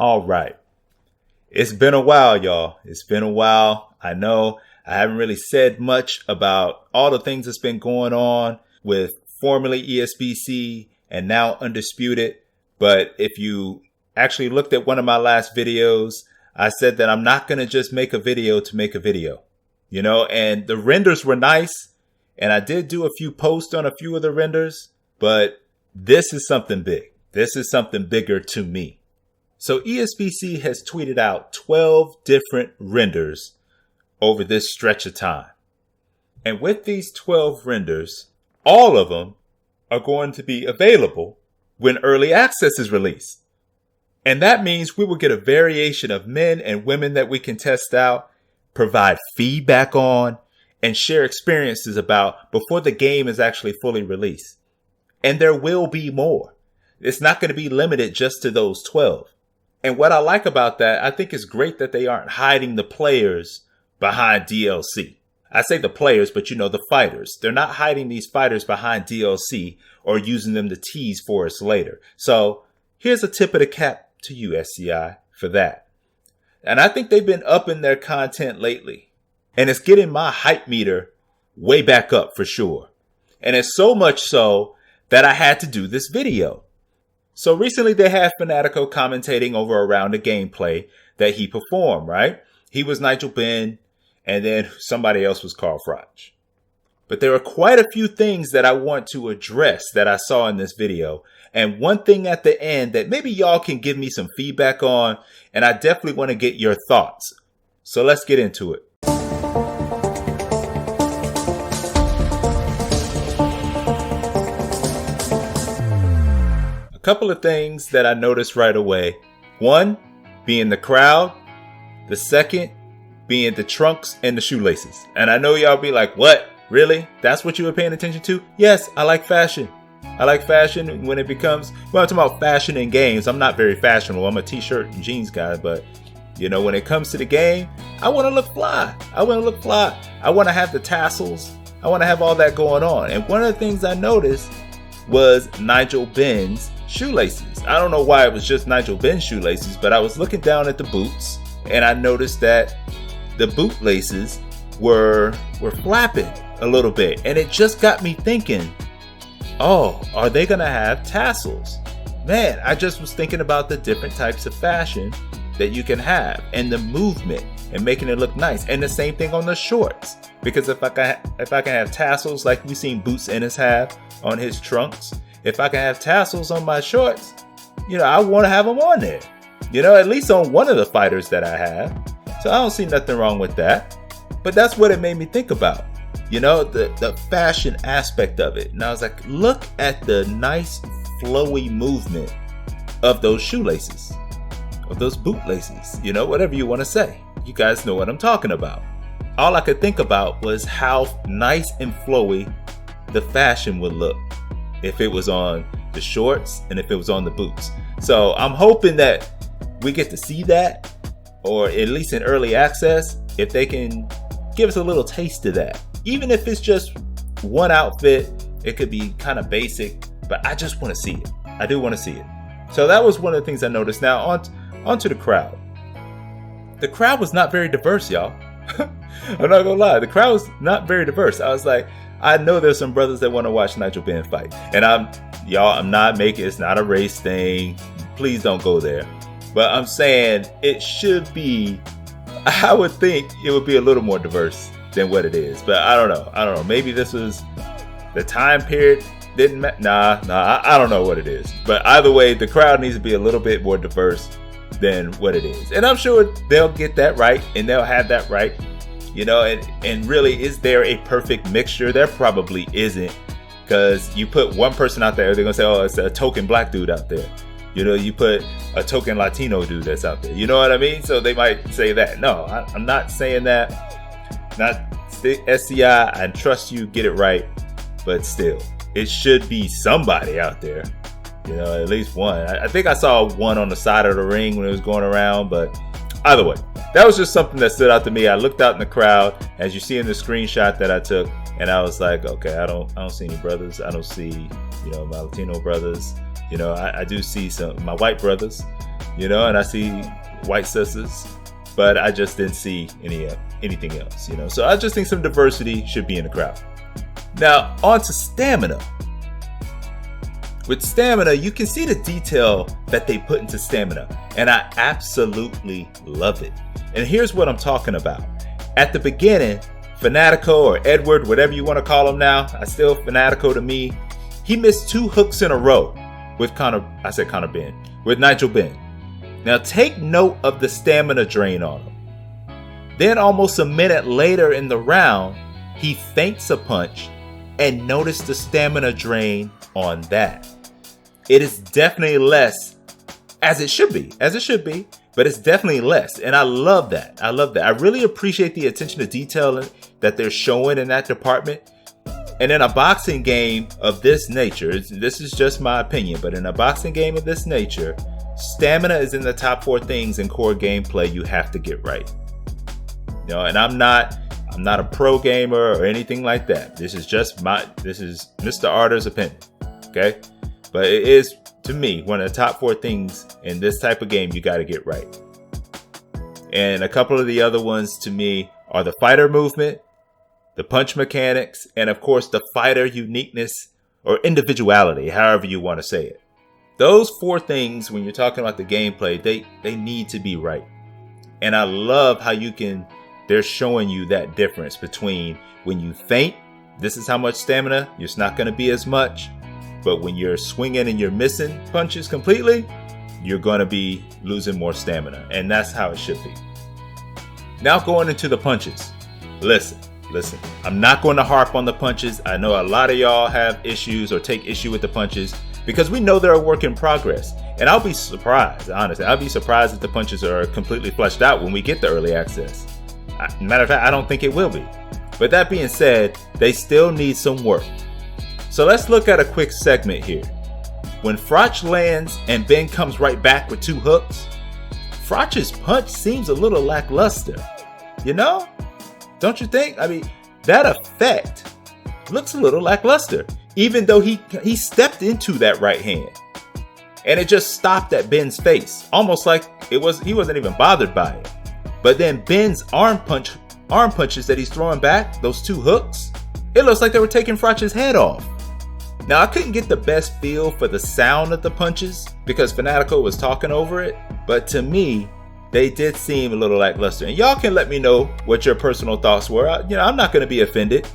All right. It's been a while, y'all. It's been a while. I know I haven't really said much about all the things that's been going on with formerly ESBC and now Undisputed. But if you actually looked at one of my last videos, I said that I'm not going to just make a video to make a video, you know, and the renders were nice. And I did do a few posts on a few of the renders, but this is something big. This is something bigger to me. So ESBC has tweeted out 12 different renders over this stretch of time. And with these 12 renders, all of them are going to be available when early access is released. And that means we will get a variation of men and women that we can test out, provide feedback on, and share experiences about before the game is actually fully released. And there will be more. It's not going to be limited just to those 12. And what I like about that, I think it's great that they aren't hiding the players behind DLC. I say the players, but you know, the fighters. They're not hiding these fighters behind DLC or using them to tease for us later. So here's a tip of the cap to you, SCI, for that. And I think they've been upping their content lately. And it's getting my hype meter way back up for sure. And it's so much so that I had to do this video. So recently they had Fanatico commentating over around the gameplay that he performed, right? He was Nigel Benn, and then somebody else was Carl Froch. But there are quite a few things that I want to address that I saw in this video. And one thing at the end that maybe y'all can give me some feedback on, and I definitely want to get your thoughts. So let's get into it. A couple of things that I noticed right away. One, being the crowd. The second, being the trunks and the shoelaces. And I know y'all be like, what? Really? That's what you were paying attention to? Yes, I like fashion. I like fashion when it becomes, well, I'm talking about fashion in games. I'm not very fashionable. I'm a t-shirt and jeans guy, but you know, when it comes to the game, I want to look fly. I want to look fly. I want to have the tassels. I want to have all that going on. And one of the things I noticed was Nigel Benn's shoelaces. I don't know why it was just Nigel Benn's shoelaces, but I was looking down at the boots and I noticed that the boot laces were flapping a little bit. And it just got me thinking, oh, are they going to have tassels? Man, I just was thinking about the different types of fashion that you can have and the movement and making it look nice. And the same thing on the shorts. Because if I can have tassels like we seen Boots Ennis have on his trunks, if I can have tassels on my shorts, you know, I want to have them on there. You know, at least on one of the fighters that I have. So I don't see nothing wrong with that. But that's what it made me think about. You know, the fashion aspect of it. And I was like, look at the nice flowy movement of those shoelaces. Of those boot laces. You know, whatever you want to say. You guys know what I'm talking about. All I could think about was how nice and flowy the fashion would look if it was on the shorts and if it was on the boots. So I'm hoping that we get to see that, or at least in early access, if they can give us a little taste of that. Even if it's just one outfit, it could be kind of basic, but I just want to see it. I do want to see it. So that was one of the things I noticed. Now onto the crowd. The crowd was not very diverse, y'all. I'm not gonna lie, the crowd was not very diverse. I was like, I know there's some brothers that want to watch Nigel Benn fight. And I'm not making, it's not a race thing. Please don't go there. But I'm saying it should be, I would think it would be a little more diverse than what it is. But I don't know. Maybe this was the time period didn't matter. Nah, I don't know what it is. But either way, the crowd needs to be a little bit more diverse than what it is. And I'm sure they'll get that right and they'll have that right. You know, and really, is there a perfect mixture? There probably isn't. Because you put one person out there, they're going to say, oh, it's a token black dude out there. You know, you put a token Latino dude that's out there. You know what I mean? So they might say that. No, I'm not saying that. Not SCI. I trust you. Get it right. But still, it should be somebody out there. You know, at least one. I think I saw one on the side of the ring when it was going around. But either way, that was just something that stood out to me. I looked out in the crowd, as you see in the screenshot that I took, and I was like, okay, I don't see any brothers. I don't see, you know, my Latino brothers. You know, I do see some my white brothers, you know, and I see white sisters, but I just didn't see anything else, you know. So I just think some diversity should be in the crowd. Now, on to stamina. With stamina, you can see the detail that they put into stamina, and I absolutely love it. And here's what I'm talking about. At the beginning, Fanatico or Edward, whatever you want to call him now, still Fanatico to me, he missed 2 hooks in a row with with Nigel Benn. Now take note of the stamina drain on him. Then almost a minute later in the round, he feints a punch, and notice the stamina drain on that. It is definitely less, as it should be, but it's definitely less. And I love that. I really appreciate the attention to detail that they're showing in that department. And in a boxing game of this nature, this is just my opinion, but in a boxing game of this nature, stamina is in the top 4 things in core gameplay you have to get right. You know, and I'm not a pro gamer or anything like that. This is MisterArdor's opinion. Okay? But it is, to me, one of the top 4 things in this type of game you got to get right. And a couple of the other ones to me are the fighter movement, the punch mechanics, and of course the fighter uniqueness or individuality, however you want to say it. Those 4 things, when you're talking about the gameplay, they need to be right. And I love how they're showing you that difference between when you feint, this is how much stamina, it's not going to be as much. But when you're swinging and you're missing punches completely, you're going to be losing more stamina. And that's how it should be. Now going into the punches. Listen, I'm not going to harp on the punches. I know a lot of y'all have issues or take issue with the punches because we know they're a work in progress. And I'll be surprised, honestly. I'll be surprised if the punches are completely fleshed out when we get the early access. Matter of fact, I don't think it will be. But that being said, they still need some work. So let's look at a quick segment here. When Froch lands and Ben comes right back with 2 hooks, Froch's punch seems a little lackluster. You know? Don't you think? I mean, that effect looks a little lackluster, even though he stepped into that right hand. And it just stopped at Ben's face, almost like he wasn't even bothered by it. But then Ben's arm punches that he's throwing back, those 2 hooks, it looks like they were taking Froch's head off. Now, I couldn't get the best feel for the sound of the punches because Fanatico was talking over it, but to me, they did seem a little lackluster. And y'all can let me know what your personal thoughts were. I'm not going to be offended.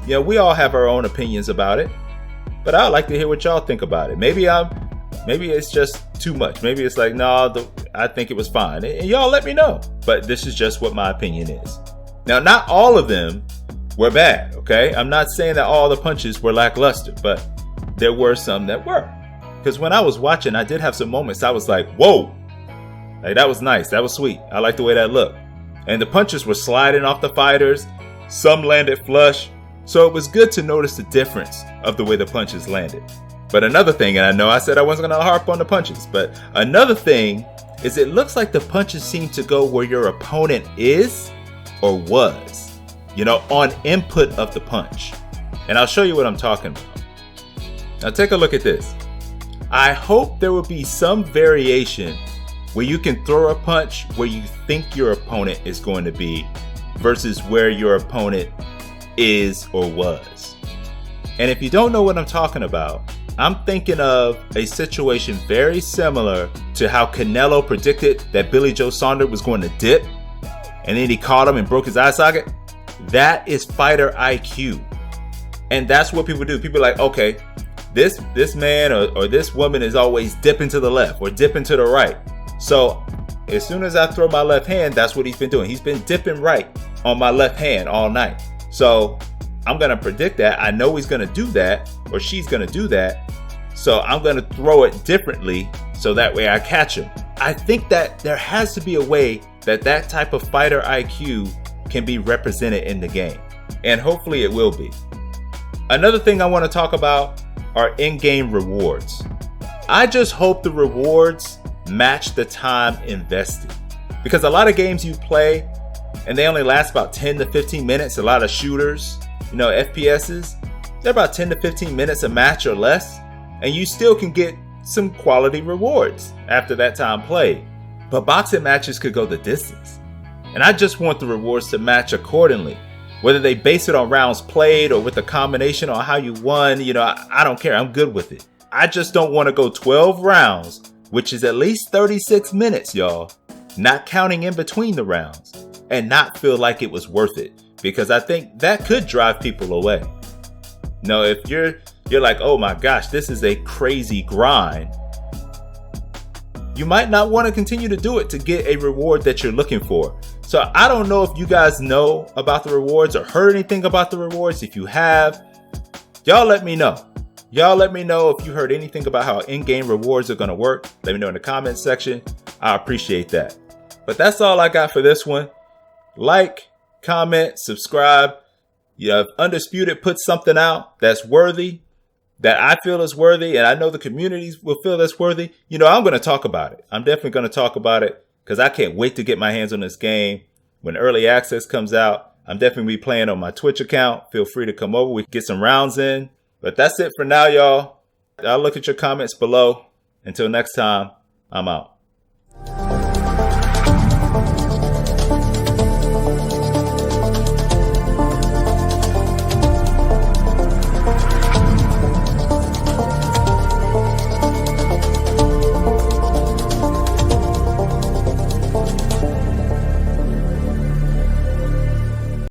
We all have our own opinions about it, but I'd like to hear what y'all think about it. Maybe it's just too much. Maybe it's like, I think it was fine. And y'all let me know. But this is just what my opinion is. Now, not all of them were bad, okay? I'm not saying that all the punches were lackluster, but there were some that were. Because when I was watching, I did have some moments I was like, whoa! Like, that was nice. That was sweet. I like the way that looked. And the punches were sliding off the fighters. Some landed flush. So it was good to notice the difference of the way the punches landed. But another thing, and I know I said I wasn't going to harp on the punches, but another thing is it looks like the punches seem to go where your opponent is or was, on input of the punch. And I'll show you what I'm talking about. Now take a look at this. I hope there will be some variation where you can throw a punch where you think your opponent is going to be versus where your opponent is or was. And if you don't know what I'm talking about, I'm thinking of a situation very similar to how Canelo predicted that Billy Joe Saunders was going to dip, and then he caught him and broke his eye socket. That is fighter IQ. And that's what people do. People are like, okay, this man or this woman is always dipping to the left or dipping to the right. So as soon as I throw my left hand, that's what he's been doing. He's been dipping right on my left hand all night. So I'm going to predict that. I know he's going to do that or she's going to do that. So I'm going to throw it differently so that way I catch him. I think that there has to be a way that type of fighter IQ can be represented in the game. And hopefully it will be. Another thing I want to talk about are in-game rewards. I just hope the rewards match the time invested. Because a lot of games you play and they only last about 10 to 15 minutes. A lot of shooters, FPSs, they're about 10 to 15 minutes a match or less. And you still can get some quality rewards after that time played. But boxing matches could go the distance. And I just want the rewards to match accordingly. Whether they base it on rounds played or with a combination on how you won, I don't care. I'm good with it. I just don't want to go 12 rounds, which is at least 36 minutes, y'all, not counting in between the rounds, and not feel like it was worth it, because I think that could drive people away. No, if you're like, oh my gosh, this is a crazy grind, you might not want to continue to do it to get a reward that you're looking for. So I don't know if you guys know about the rewards or heard anything about the rewards. If you have, y'all let me know. Y'all let me know if you heard anything about how in-game rewards are going to work. Let me know in the comments section. I appreciate that. But that's all I got for this one. Like, comment, subscribe. If Undisputed puts something out that's worthy, that I feel is worthy, and I know the communities will feel that's worthy, I'm going to talk about it. I'm definitely going to talk about it because I can't wait to get my hands on this game. When early access comes out, I'm definitely be playing on my Twitch account. Feel free to come over. We can get some rounds in. But that's it for now, y'all. I'll look at your comments below. Until next time, I'm out.